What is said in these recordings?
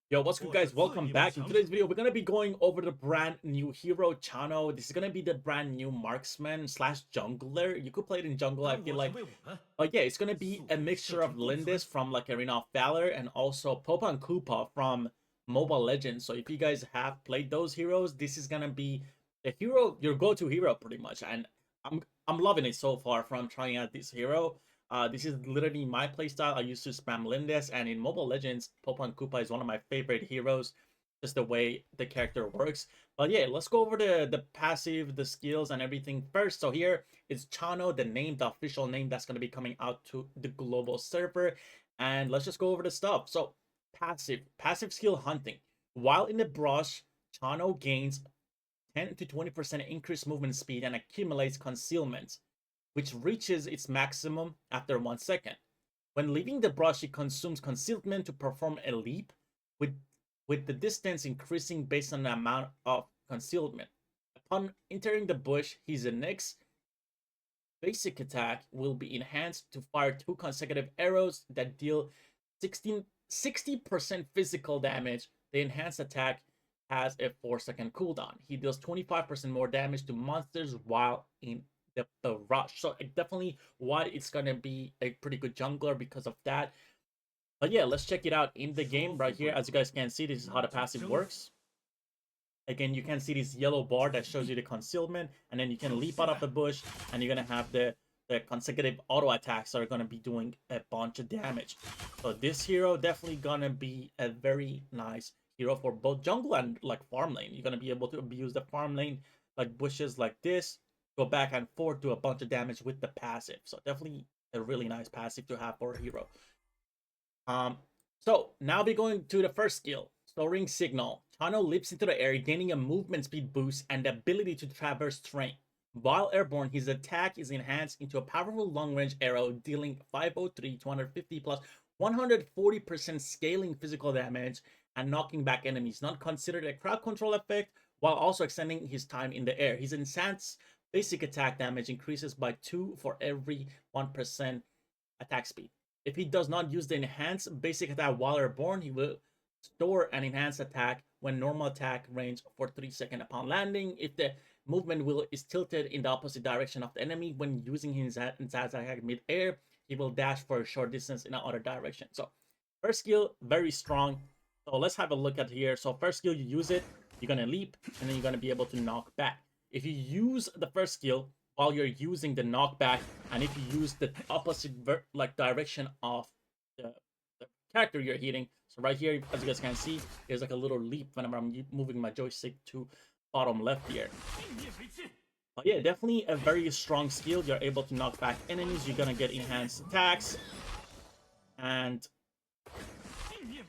Yo, what's good, guys? Welcome back. In today's video, we're gonna be going over the brand new hero Chano. This is gonna be the brand new marksman slash jungler. You could play it in jungle, I feel like. But yeah, it's gonna be a mixture of Lindis from like Arena of Valor and also Popa and Koopa from Mobile Legends. So if you guys have played those heroes, this is gonna be a hero, your go-to hero pretty much. And I'm loving it so far from trying out this hero. This is literally my playstyle. I used to spam Lindis, and in Mobile Legends, Popa and Koopa is one of my favorite heroes, just the way the character works. But yeah, let's go over the passive, the skills, and everything first. So here is Chano, the name, the official name that's going to be coming out to the global server. And let's just go over the stuff. So passive skill hunting. While in the brush, Chano gains 10 to 20% increased movement speed and accumulates concealment, which reaches its maximum after 1 second. When leaving the brush, he consumes concealment to perform a leap, with the distance increasing based on the amount of concealment. Upon entering the bush, his next basic attack will be enhanced to fire 2 consecutive arrows that deal 60% physical damage. The enhanced attack has a 4-second cooldown. He deals 25% more damage to monsters while in the rush. So definitely why it's gonna be a pretty good jungler because of that. But yeah, let's check it out in the game right here. As you guys can see, this is how the passive works. Again, you can see this yellow bar that shows you the concealment, and then you can leap out of the bush, and you're gonna have the consecutive auto attacks that are gonna be doing a bunch of damage. So this hero definitely gonna be a very nice hero for both jungle and like farm lane. You're gonna be able to abuse the farm lane like bushes like this, go back and forth, do a bunch of damage with the passive. So definitely a really nice passive to have for a hero. So now we're going to the first skill, Soaring Signal. Chano leaps into the air, gaining a movement speed boost and the ability to traverse terrain. While airborne, his attack is enhanced into a powerful long-range arrow, dealing 503, 250 plus 140% scaling physical damage and knocking back enemies, not considered a crowd control effect, while also extending his time in the air. His enhanced basic attack damage increases by 2 for every 1% attack speed. If he does not use the enhanced basic attack while airborne, he will store an enhanced attack when normal attack range for 3 seconds upon landing. If the movement wheel is tilted in the opposite direction of the enemy when using his enhanced attack mid-air, he will dash for a short distance in the other direction. So first skill, very strong. So let's have a look at here. So first skill, you use it, you're going to leap, and then you're going to be able to knock back. If you use the first skill while you're using the knockback, and if you use the opposite direction of the character you're hitting, so right here, as you guys can see, there's like a little leap whenever I'm moving my joystick to bottom left here. But yeah, definitely a very strong skill. You're able to knock back enemies. You're gonna get enhanced attacks, and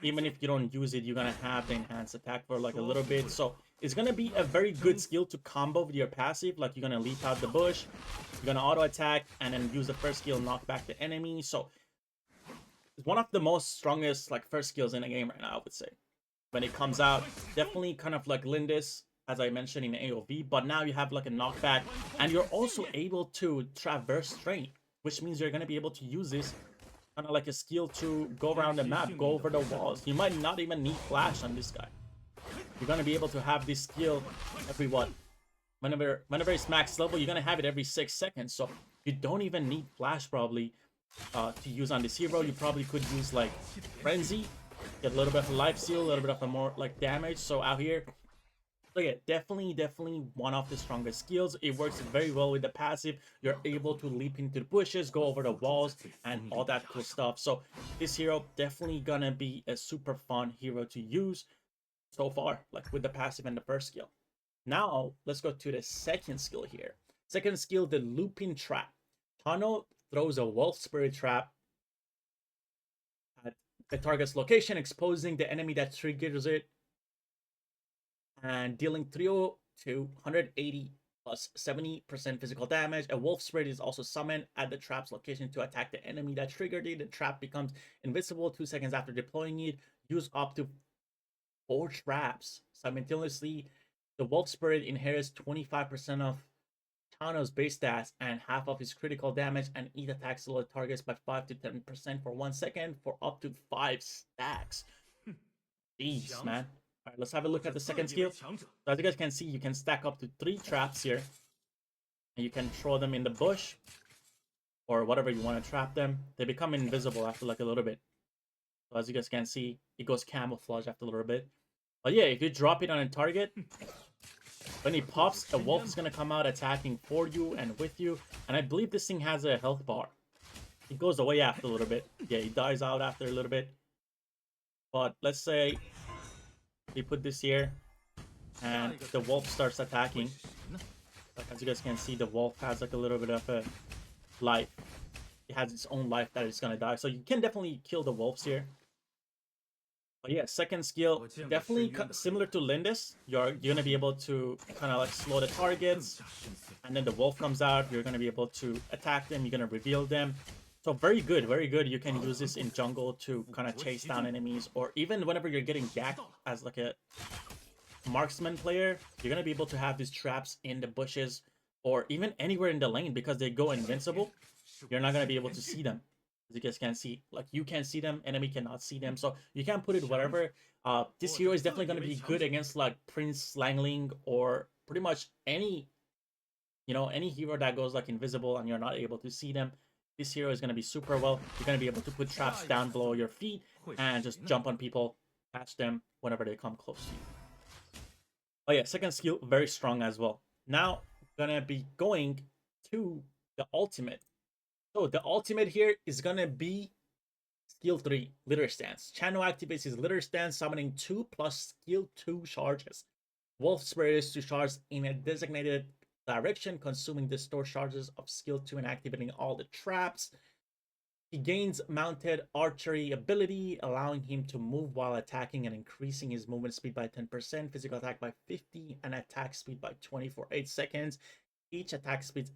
even if you don't use it, you're gonna have the enhanced attack for like a little bit. So it's gonna be a very good skill to combo with your passive. Like you're gonna leap out the bush, you're gonna auto attack, and then use the first skill, knock back the enemy. So it's one of the most strongest like first skills in the game right now, I would say. When it comes out, definitely kind of like Lindis, as I mentioned in AoV, but now you have like a knockback, and you're also able to traverse terrain, which means you're gonna be able to use this kind of like a skill to go around the map, go over the walls. You might not even need flash on this guy. You're gonna be able to have this skill every what? Whenever it's max level, you're gonna have it every 6 seconds. So you don't even need flash probably to use on this hero. You probably could use like Frenzy, get a little bit of life steal, a little bit of a more like damage. So out here, so yeah, definitely one of the strongest skills. It works very well with the passive. You're able to leap into the bushes, go over the walls, and all that cool stuff. So this hero definitely gonna be a super fun hero to use so far, like with the passive and the first skill. Now let's go to the second skill here. Second skill, the Lupine Trap. Chano throws a wolf spirit trap at the target's location, exposing the enemy that triggers it and dealing 302 to 180 plus 70% physical damage. A wolf spirit is also summoned at the trap's location to attack the enemy that triggered it. The trap becomes invisible 2 seconds after deploying it. Use up to 4 traps simultaneously. The wolf spirit inherits 25% of Chano's base stats and half of his critical damage, and each attacks solo targets by 5 to 10% for 1 second for up to 5 stacks. Jeez, man. All right, let's have a look at the second skill. So as you guys can see, you can stack up to 3 traps here. And you can throw them in the bush or whatever you want to trap them. They become invisible after like a little bit. So as you guys can see, it goes camouflage after a little bit. But yeah, if you drop it on a target, when he pops, a wolf is going to come out attacking for you and with you. And I believe this thing has a health bar. It goes away after a little bit. Yeah, he dies out after a little bit. But let's say we put this here and the wolf starts attacking. Like as you guys can see, the wolf has like a little bit of a life. It has its own life that it's going to die. So you can definitely kill the wolves here. But yeah, second skill, definitely similar to Lindis. You're going to be able to kind of like slow the targets. And then the wolf comes out. You're going to be able to attack them. You're going to reveal them. So very good, very good. You can use this in jungle to kind of chase down enemies. Or even whenever you're getting gacked as like a Marksman player, you're going to be able to have these traps in the bushes. Or even anywhere in the lane because they go invincible. You're not going to be able to see them. As you guys can see, like you can see them, enemy cannot see them, so you can put it whatever. This hero is definitely going to be good against like Prince Langling or pretty much any, any hero that goes like invisible and you're not able to see them. This hero is going to be super well. You're going to be able to put traps down below your feet and just jump on people, catch them whenever they come close to you. Oh yeah, second skill, very strong as well. Now, going to be going to the ultimate. So the ultimate here is going to be skill 3, Litter Stance. Chano activates his Litter Stance, summoning 2 plus skill 2 charges. Wolf sprays to charge in a designated direction, consuming the stored charges of skill 2 and activating all the traps. He gains mounted archery ability, allowing him to move while attacking and increasing his movement speed by 10%, physical attack by 50, and attack speed by 20 for 8 seconds. Each attack speed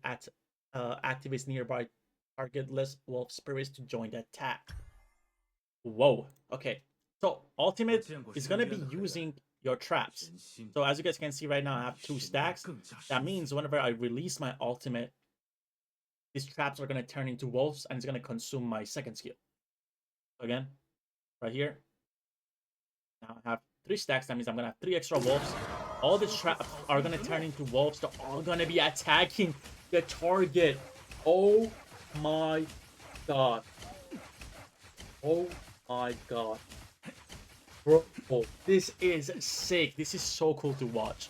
activates nearby targetless wolf spirits to join the attack. Whoa. Okay. So ultimate is going to be using your traps. So as you guys can see right now, I have 2 stacks. That means whenever I release my ultimate, these traps are going to turn into wolves and it's going to consume my second skill. So again, right here. Now I have 3 stacks. That means I'm going to have 3 extra wolves. All the traps are going to turn into wolves. They're all going to be attacking the target. Oh my god. Oh my god. Bro, this is sick. This is so cool to watch.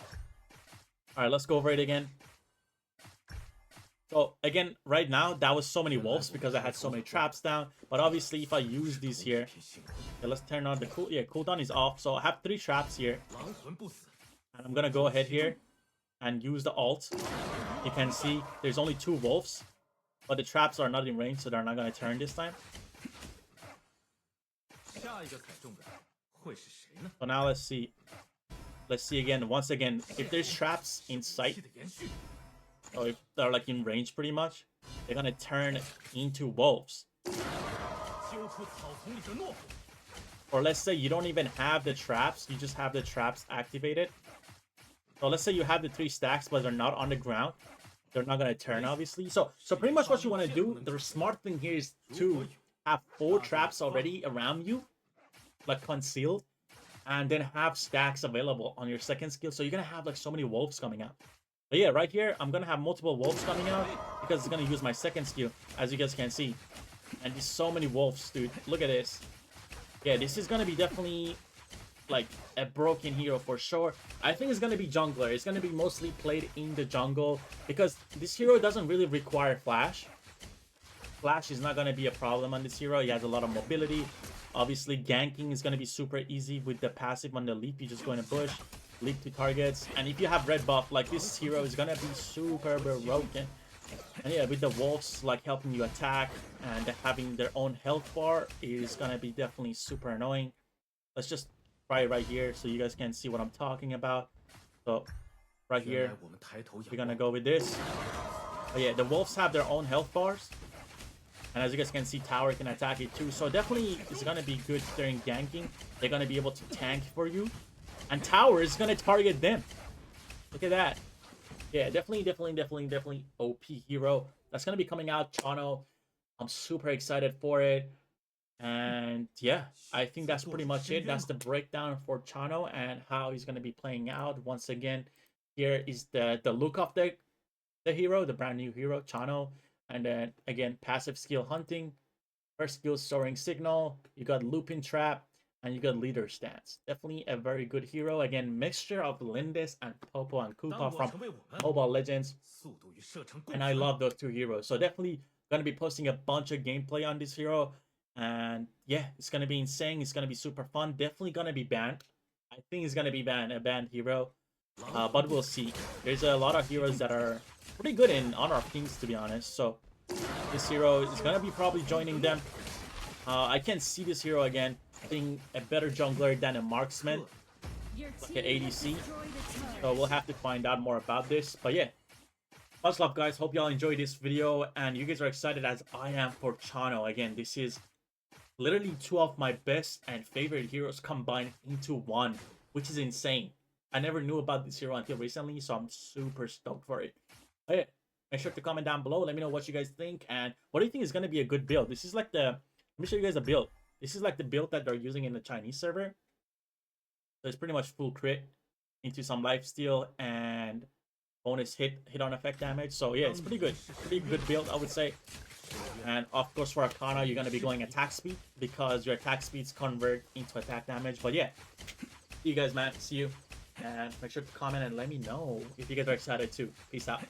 Alright, let's go over it again. So again, right now, that was so many wolves because I had so many traps down. But obviously, if I use these here, okay, let's turn on the cooldown is off. So I have 3 traps here. And I'm gonna go ahead here and use the ult. You can see there's only 2 wolves. But the traps are not in range, so they're not going to turn this time. So now let's see. Let's see again. Once again, if there's traps in sight, or if they're like in range pretty much, they're going to turn into wolves. Or let's say you don't even have the traps, you just have the traps activated. So let's say you have the 3 stacks, but they're not on the ground. They're not going to turn, obviously. So pretty much what you want to do, the smart thing here is to have 4 traps already around you, like concealed, and then have stacks available on your second skill. So you're going to have like so many wolves coming out. But yeah, right here, I'm going to have multiple wolves coming out because it's going to use my second skill, as you guys can see. And there's so many wolves, dude. Look at this. Yeah, this is going to be definitely like a broken hero for sure. I think it's going to be jungler. It's going to be mostly played in the jungle because this hero doesn't really require flash. Flash is not going to be a problem on this hero. He has a lot of mobility. Obviously, ganking is going to be super easy with the passive on the leap. You just go in a bush, leap to targets. And if you have red buff, like this hero is going to be super broken. And yeah, with the wolves like helping you attack and having their own health bar is going to be definitely super annoying. Let's just try it right here so you guys can see what I'm talking about. So right here, we're going to go with this. But yeah, the wolves have their own health bars. And as you guys can see, tower can attack it too. So definitely it's going to be good during ganking. They're going to be able to tank for you. And tower is going to target them. Look at that. Yeah, definitely OP hero. That's going to be coming out, Chano. I'm super excited for it. And yeah, I think that's pretty much it. That's the breakdown for Chano and how he's going to be playing out. Once again, here is the look of the hero, the brand new hero, Chano. And then again, passive skill hunting, first skill Soaring Signal, you got Lupine Trap, and you got Leader Stance. Definitely a very good hero. Again, mixture of Lindis and Popo and Koopa from Mobile Legends. And I love those two heroes. So definitely gonna be posting a bunch of gameplay on this hero. And yeah, it's gonna be insane. It's gonna be super fun. Definitely gonna be banned. I think it's gonna be a banned hero. But we'll see. There's a lot of heroes that are pretty good in Honor of Kings, to be honest. So this hero is gonna be probably joining them. I can see this hero again being a better jungler than a Marksman, like an ADC. So we'll have to find out more about this. But yeah, much love, guys. Hope y'all enjoyed this video and you guys are excited as I am for Chano. Again, this is literally two of my best and favorite heroes combined into one, which is insane. I never knew about this hero until recently, so I'm super stoked for it. But yeah, make sure to comment down below. Let me know what you guys think and what do you think is going to be a good build. This is like the... Let me show you guys a build. This is like the build that they're using in the Chinese server. So it's pretty much full crit into some lifesteal and bonus hit on effect damage. So yeah, it's pretty good. Pretty good build, I would say. And of course for Arcana, you're going to be going attack speed because your attack speeds convert into attack damage. But yeah, see you guys, man. See you. And make sure to comment and let me know if you guys are excited too. Peace out.